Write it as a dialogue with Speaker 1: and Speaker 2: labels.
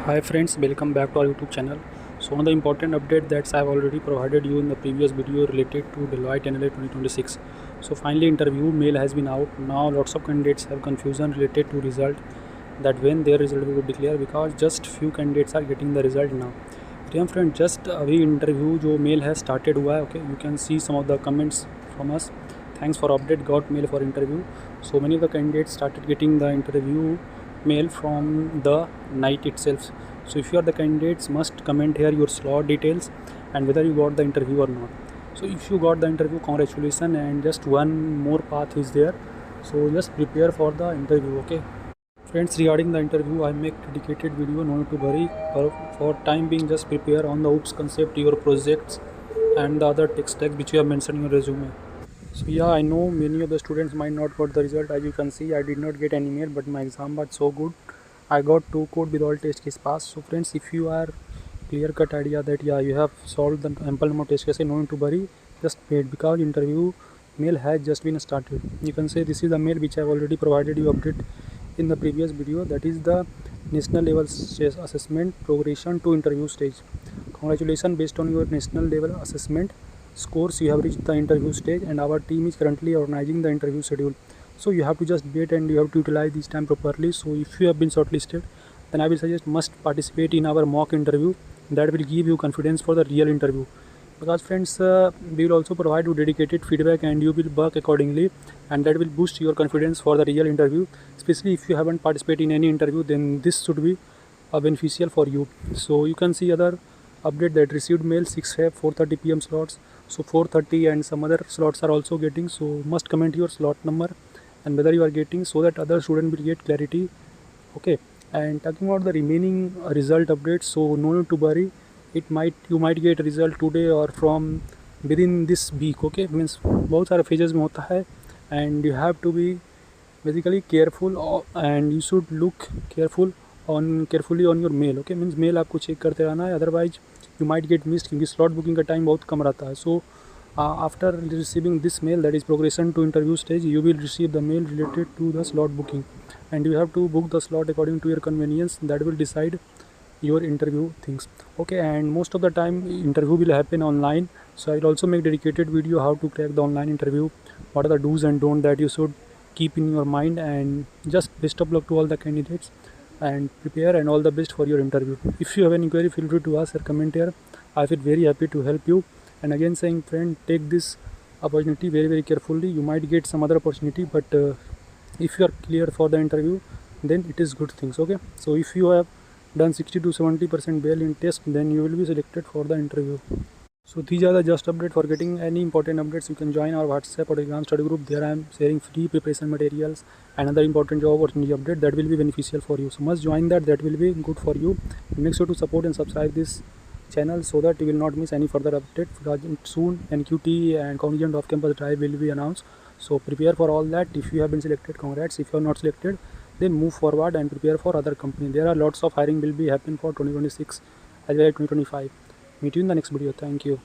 Speaker 1: Hi friends, welcome back to our YouTube channel. So one of the important update that I've already provided you in the previous video related to Deloitte NLA 2026. So finally interview mail has been out. Now lots of candidates have confusion related to result, that when their result will be declared, because just few candidates are getting the result now. Dear friend, just अभी interview जो mail has started हुआ है, okay, you can see some of the comments from us. Thanks for update, got mail for interview. So many of the candidates started getting the interview mail from the night itself. So if you are the candidates, must comment here your slot details and whether you got the interview or not. So if you got the interview, congratulations, and just one more path is there, so just prepare for the interview. Okay friends, regarding the interview I make dedicated video, no need to worry. For time being, just prepare on the OOPS concept, your projects and the other tech stack which you have mentioned in your resume. So yeah, I know many of the students might not got the result. As you can see, I did not get any mail, but my exam was so good. I got 2 code with all test case pass. So friends, if you are clear cut idea that yeah, you have solved the ample number of test cases, no need to worry, just wait, because interview mail has just been started. You can say this is the mail which I have already provided you update in the previous video, that is the national level assessment progression to interview stage. Congratulations, based on your national level assessment scores you have reached the interview stage, and our team is currently organizing the interview schedule. So you have to just wait and you have to utilize this time properly. So if you have been shortlisted, then I will suggest must participate in our mock interview. That will give you confidence for the real interview, because friends, we will also provide you dedicated feedback and you will work accordingly, and that will boost your confidence for the real interview. Especially if you haven't participated in any interview, then this should be beneficial for you. So you can see other update that received mail 6 have 4:30 p.m. slots. So 4:30 and some other slots are also getting. So must comment your slot number and whether you are getting, so that other student will get clarity. Okay, and talking about the remaining result updates, so no need to worry. You might get result today or from within this week. Okay, means बहुत सारे phases में होता है, and you have to be basically careful, and you should look carefully on your mail. Okay, means mail आपको check करते रहना है, otherwise you might get missed, क्योंकि slot booking का time बहुत कम रहता है. So after receiving this mail, that is progression to interview stage, you will receive the mail related to the slot booking, and you have to book the slot according to your convenience. That will decide your interview things. Okay, and most of the time interview will happen online, so I'll also make dedicated video how to crack the online interview, what are the do's and don't that you should keep in your mind. And just best of luck to all the candidates, and prepare, and all the best for your interview. If you have any query, feel free to ask or comment here. I feel very happy to help you. And again saying, friend, take this opportunity very carefully. You might get some other opportunity, but if you are clear for the interview, then it is good things. Okay, so if you have done 60 to 70% well in test, then you will be selected for the interview. So these are the just update. For getting any important updates, you can join our WhatsApp or Telegram study group. There I am sharing free preparation materials and other important job opportunity update that will be beneficial for you. So must join that. That will be good for you. Make sure to support and subscribe this channel so that you will not miss any further update, because soon NQT and Cognizant off-campus drive will be announced. So prepare for all that. If you have been selected, congrats. If you are not selected, then move forward and prepare for other company. There are lots of hiring will be happen for 2026 as well as 2025. Meet you in the next video. Thank you.